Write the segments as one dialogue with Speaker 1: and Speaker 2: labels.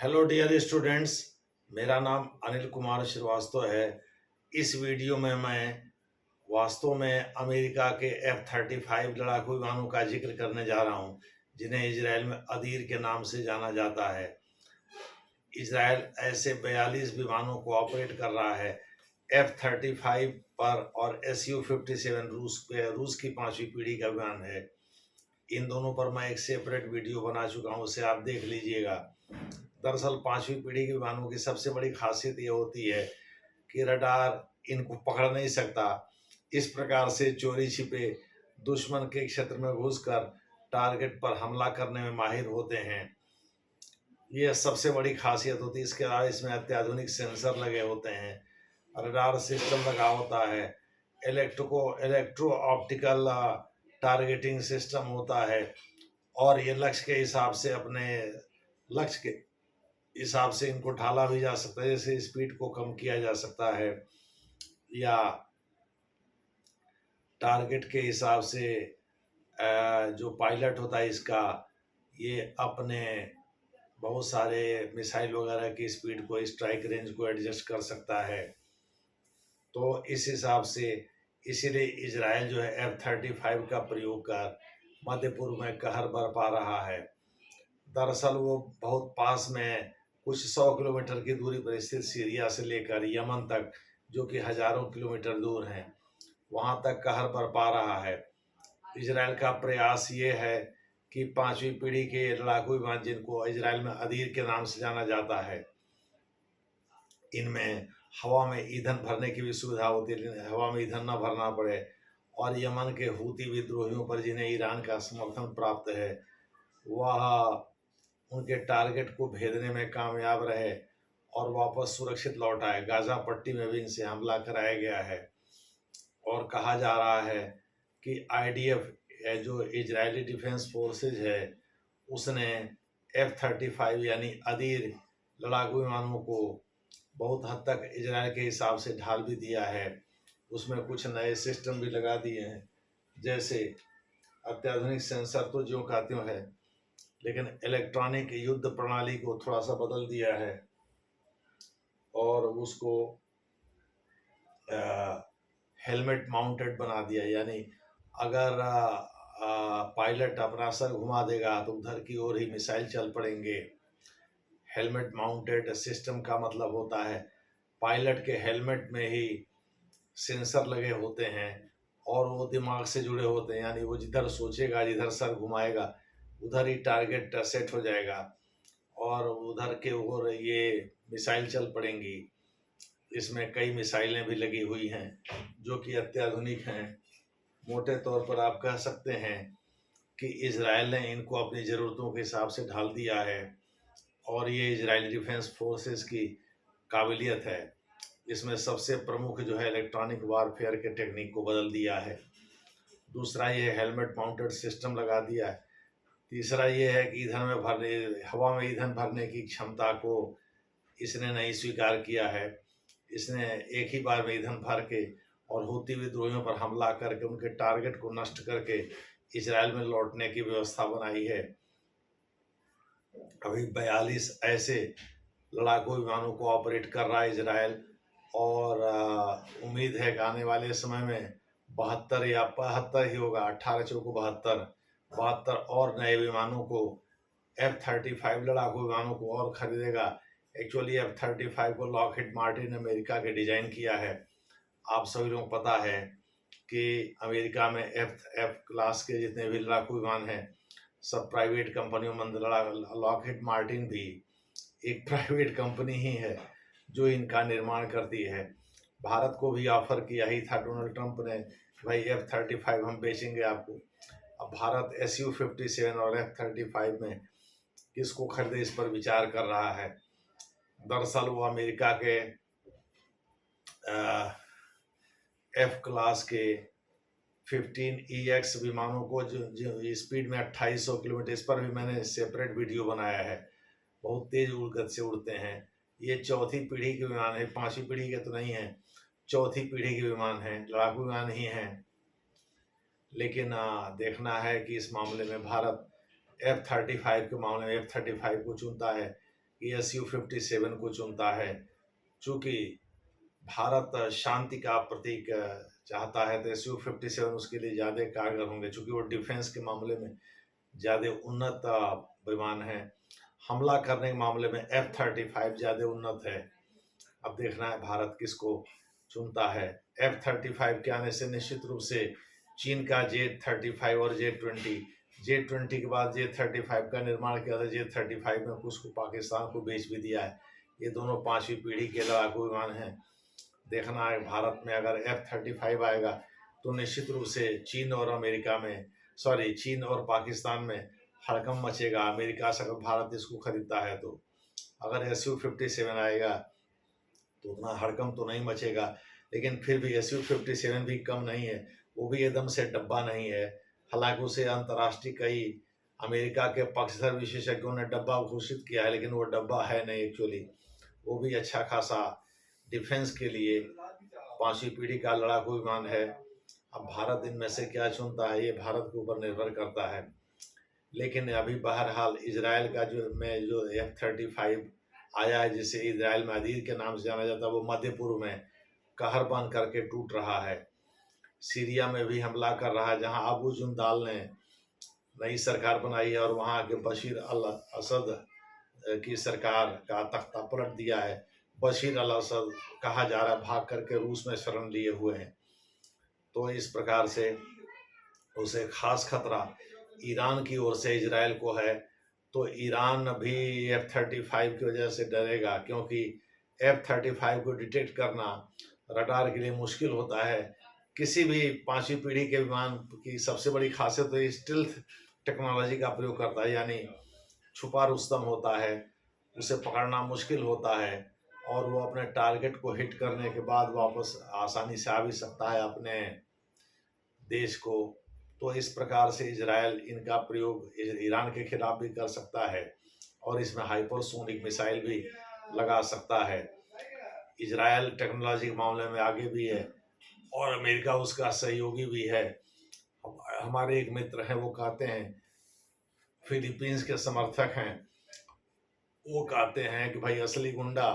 Speaker 1: Hello dear students. मेरा नाम अनिल कुमार श्रीवास्तव है। इस वीडियो में मैं वास्तव में अमेरिका के F-35 लड़ाकू विमानों का जिक्र करने जा रहा हूं, जिन्हें इजराइल में अदीर के नाम से जाना जाता है। इजराइल ऐसे 42 विमानों को ऑपरेट कर रहा है F-35 पर, और Su-57 रूस की 5वीं पीढ़ी का विमान है। इन दोनों पर मैं एक सेपरेट वीडियो बना चुका हूं, उसे आप देख लीजिएगा। दरअसल 5वीं पीढ़ी के विमानों की सबसे बड़ी खासियत ये होती है कि रडार इनको पकड़ नहीं सकता। इस प्रकार से चोरी छिपे दुश्मन के क्षेत्र में घुसकर टारगेट पर हमला करने में माहिर होते हैं। ये सबसे बड़ी खासियत होती है। इसके अलावा इसमें अत्याधुनिक सेंसर लगे होते हैं, रडार सिस्टम लगा होता है, इलेक्ट्रो ऑप्टिकल टारगेटिंग सिस्टम होता है, और ये लक्ष्य के हिसाब से इनको ढाला भी जा सकता है। जैसे स्पीड को कम किया जा सकता है, या टारगेट के हिसाब से जो पायलट होता है इसका, ये अपने बहुत सारे मिसाइल वगैरह की स्पीड को, स्ट्राइक रेंज को एडजस्ट कर सकता है। तो इस हिसाब से इसीलिए इजराइल जो है F-35 का प्रयोग कर मध्य पूर्व में कहर बरपा रहा है। दरअसल वो बहुत पास में कुछ 100 किलोमीटर की दूरी पर स्थित सीरिया से लेकर यमन तक, जो कि हजारों किलोमीटर दूर हैं, वहां तक कहर बरपा रहा है। इजराइल का प्रयास ये है कि 5वीं पीढ़ी के लड़ाकू विमान, जिनको इजराइल में अदीर के नाम से जाना जाता है, इनमें हवा में ईंधन भरने की भी सुविधा होती है, लेकिन हवा में ईंधन न भरना पड़े, और यमन के हूती विद्रोहियों पर, जिन्हें ईरान का समर्थन प्राप्त है, वह उनके टारगेट को भेदने में कामयाब रहे और वापस सुरक्षित लौट आए। गाजा पट्टी में भी इनसे हमला कराया गया है, और कहा जा रहा है कि IDF जो इजरायली डिफेंस फोर्सेज है, उसने F-35 यानी अदीर लड़ाकू विमानों को बहुत हद तक इजराइल के हिसाब से ढाल भी दिया है। उसमें कुछ नए सिस्टम भी लगा दिए हैं, जैसे अत्याधुनिक सेंसर तो ज्यों का त्यों है, लेकिन इलेक्ट्रॉनिक युद्ध प्रणाली को थोड़ा सा बदल दिया है, और उसको हेलमेट माउंटेड बना दिया। यानी अगर पायलट अपना सर घुमा देगा तो उधर की ओर ही मिसाइल चल पड़ेंगे। हेलमेट माउंटेड सिस्टम का मतलब होता है पायलट के हेलमेट में ही सेंसर लगे होते हैं, और वो दिमाग से जुड़े होते हैं। यानी वो जिधर सोचेगा, जिधर सर घुमाएगा, उधर ही टारगेट सेट हो जाएगा, और उधर के ओर ये मिसाइल चल पड़ेंगी। इसमें कई मिसाइलें भी लगी हुई हैं जो कि अत्याधुनिक हैं। मोटे तौर पर आप कह सकते हैं कि इजराइल ने इनको अपनी ज़रूरतों के हिसाब से ढाल दिया है, और ये इजरायली डिफेंस फोर्सेस की काबिलियत है। इसमें सबसे प्रमुख जो है इलेक्ट्रॉनिक वारफेयर के टेक्निक को बदल दिया है। दूसरा ये हेलमेट माउंटेड सिस्टम लगा दिया है। तीसरा ये है कि हवा में ईंधन भरने की क्षमता को इसने नहीं स्वीकार किया है। इसने एक ही बार में ईंधन भर के और हूती विद्रोहियों पर हमला करके उनके टारगेट को नष्ट करके इजराइल में लौटने की व्यवस्था बनाई है। अभी 42 ऐसे लड़ाकू विमानों को ऑपरेट कर रहा है इजराइल, और उम्मीद है कि आने वाले समय में 72 या 75 ही होगा, 18 चौको 72 और नए विमानों को, F-35 लड़ाकू विमानों को और खरीदेगा। एक्चुअली F-35 को लॉकहीड मार्टिन ने अमेरिका के डिजाइन किया है। आप सभी लोगों को पता है कि अमेरिका में F क्लास के जितने भी लड़ाकू विमान हैं सब प्राइवेट कंपनियों में, लॉकहीड मार्टिन भी एक प्राइवेट कंपनी ही है जो इनका निर्माण करती है। भारत को भी ऑफर किया ही था डोनाल्ड ट्रंप ने, भाई F-35 हम बेचेंगे आपको। अब भारत Su-57 और F-35 में किसको खरीदे, इस पर विचार कर रहा है। दरअसल वो अमेरिका के F क्लास के 15EX विमानों को, जो स्पीड में 2800 किलोमीटर, इस पर भी मैंने सेपरेट वीडियो बनाया है, बहुत तेज गति से उड़ते हैं। ये चौथी पीढ़ी के विमान है, 5वीं पीढ़ी के तो नहीं है, चौथी पीढ़ी के विमान हैं, लड़ाकू विमान ही हैं। लेकिन देखना है कि इस मामले में भारत F-35 के मामले में F-35 को चुनता है कि SU-57 को चुनता है। चूँकि भारत शांति का प्रतीक चाहता है, तो SU-57 उसके लिए ज़्यादा कारगर होंगे, चूँकि वो डिफेंस के मामले में ज़्यादा उन्नत विमान है। हमला करने के मामले में F-35 ज़्यादा उन्नत है। अब देखना है भारत किसको चुनता है। F-35 के आने से निश्चित रूप से चीन का J-35 और J-20 के बाद J-35 का निर्माण किया था। J-35 में उसको पाकिस्तान को बेच भी दिया है। ये दोनों 5वीं पीढ़ी के लड़ाकू विमान हैं। देखना है भारत में अगर F-35 आएगा तो निश्चित रूप से चीन और पाकिस्तान में हड़कंप मचेगा। अमेरिका से अगर भारत इसको खरीदता है तो, अगर SU-57 आएगा तो उतना हड़कंप तो नहीं मचेगा, लेकिन फिर भी SU-57 भी कम नहीं है। वो भी एकदम से डब्बा नहीं है। हालांकि उसे अंतर्राष्ट्रीय कई अमेरिका के पक्षधर विशेषज्ञों ने डब्बा घोषित किया है, लेकिन वो डब्बा है नहीं एक्चुअली। वो भी अच्छा खासा डिफेंस के लिए 5वीं पीढ़ी का लड़ाकू विमान है। अब भारत इनमें से क्या चुनता है ये भारत के ऊपर निर्भर करता है। लेकिन अभी बहरहाल इजराइल का जो F-35 आया है, जिसे इजराइल में अदीर के नाम से जाना जाता है, वो मध्य पूर्व में कहर बन करके टूट रहा है। सीरिया में भी हमला कर रहा है, जहां अबू जुंदाल ने नई सरकार बनाई है और वहां के बशीर अल असद की सरकार का तख्ता पलट दिया है। बशीर अल असद कहा जा रहा है भाग करके रूस में शरण लिए हुए हैं। तो इस प्रकार से उसे खास खतरा ईरान की ओर से इजराइल को है। तो ईरान भी F-35 की वजह से डरेगा, क्योंकि F-35 को डिटेक्ट करना रडार के लिए मुश्किल होता है। किसी भी 5वीं पीढ़ी के विमान की सबसे बड़ी खासियत तो स्टिल्थ टेक्नोलॉजी का प्रयोग करता है, यानी छुपा रुस्तम होता है, उसे पकड़ना मुश्किल होता है और वो अपने टारगेट को हिट करने के बाद वापस आसानी से आ भी सकता है अपने देश को। तो इस प्रकार से इजराइल इनका प्रयोग ईरान के खिलाफ भी कर सकता है और इसमें हाइपरसोनिक मिसाइल भी लगा सकता है। इजराइल टेक्नोलॉजी के मामले में आगे भी है और अमेरिका उसका सहयोगी भी है। हमारे एक मित्र हैं, वो कहते हैं, फिलीपींस के समर्थक हैं, वो कहते हैं कि भाई असली गुंडा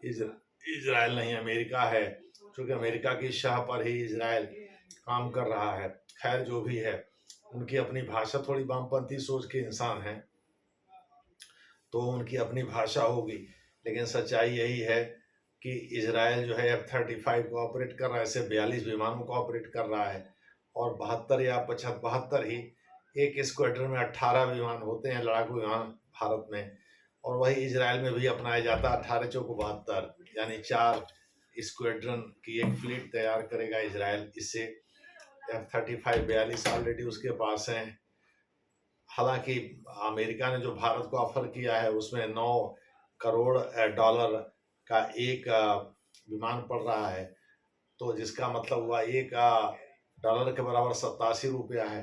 Speaker 1: इजराइल नहीं अमेरिका है, क्योंकि अमेरिका की शाह पर ही इजराइल काम कर रहा है। खैर जो भी है, उनकी अपनी भाषा, थोड़ी वामपंथी सोच के इंसान हैं तो उनकी अपनी भाषा होगी, लेकिन सच्चाई यही है कि इजराइल जो है F-35 को ऑपरेट कर रहा है, ऐसे 42 विमानों को ऑपरेट कर रहा है और 72 या 72 ही, एक स्क्वाड्रन में 18 विमान होते हैं लड़ाकू विमान भारत में, और वही इजराइल में भी अपनाया जाता है 18 चौको 72, यानी 4 स्क्वाड्रन की एक फ्लीट तैयार करेगा इजराइल। इससे F-35 42 ऑलरेडी उसके पास हैं। हालांकि अमेरिका ने जो भारत को ऑफर किया है उसमें $9 करोड़ का एक विमान पड़ रहा है, तो जिसका मतलब हुआ $1 के बराबर 87 रुपया है,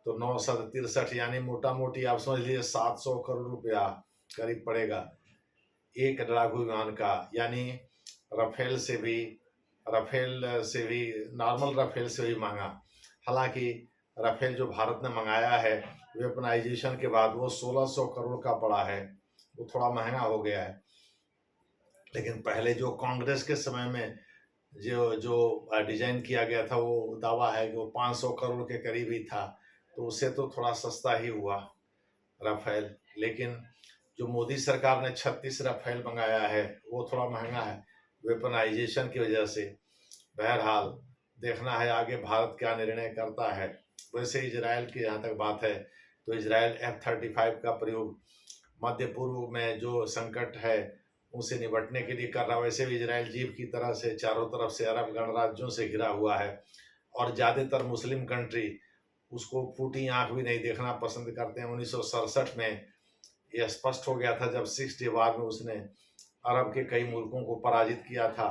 Speaker 1: तो 9 × 63 यानी मोटा मोटी आप समझ लीजिए 700 करोड़ रुपया करीब पड़ेगा एक लड़ाकू विमान का। यानी राफेल से भी नॉर्मल राफेल से भी महंगा। हालांकि राफेल जो भारत ने मंगाया है वेपनाइजेशन के बाद वो 1600 करोड़ का पड़ा है, वो थोड़ा महंगा हो गया है। लेकिन पहले जो कांग्रेस के समय में जो डिजाइन किया गया था, वो दावा है कि वो 500 करोड़ के करीब ही था, तो उससे तो थोड़ा सस्ता ही हुआ राफेल। लेकिन जो मोदी सरकार ने 36 राफेल मंगाया है वो थोड़ा महंगा है वेपनाइजेशन की वजह से। बहरहाल देखना है आगे भारत क्या निर्णय करता है। वैसे इजराइल की जहाँ तक बात है तो इजराइल F-35 का प्रयोग मध्य पूर्व में जो संकट है उसे निपटने के लिए कर रहा है। वैसे भी इजराइल जीव की तरह से चारों तरफ से अरब गणराज्यों से घिरा हुआ है और ज़्यादातर मुस्लिम कंट्री उसको फूटी आंख भी नहीं देखना पसंद करते हैं। 1967 में यह स्पष्ट हो गया था जब 6 डे वार में उसने अरब के कई मुल्कों को पराजित किया था।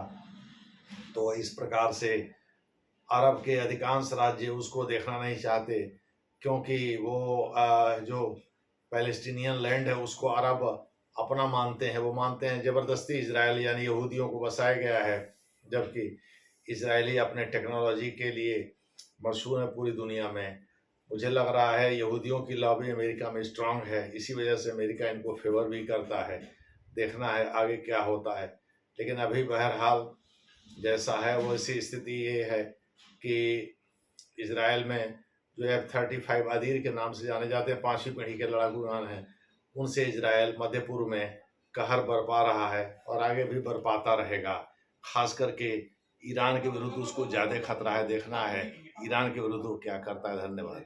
Speaker 1: तो इस प्रकार से अरब के अधिकांश राज्य उसको देखना नहीं चाहते, क्योंकि वो जो पैलेस्टीनियन लैंड है उसको अरब अपना मानते हैं। वो मानते हैं ज़बरदस्ती इजराइल यानी यहूदियों को बसाया गया है, जबकि इजरायली अपने टेक्नोलॉजी के लिए मशहूर है पूरी दुनिया में। मुझे लग रहा है यहूदियों की लॉबी अमेरिका में स्ट्रांग है, इसी वजह से अमेरिका इनको फेवर भी करता है। देखना है आगे क्या होता है। लेकिन अभी बहरहाल जैसा है वैसी स्थिति ये है कि इजराइल में जो F-35 अदीर के नाम से जाने जाते हैं, 5वीं पीढ़ी के लड़ाकू विमान हैं, उनसे इजराइल मध्य पूर्व में कहर बरपा रहा है और आगे भी बरपाता रहेगा। खास करके ईरान के विरुद्ध उसको ज़्यादा खतरा है, देखना है ईरान के विरुद्ध वो क्या करता है। धन्यवाद।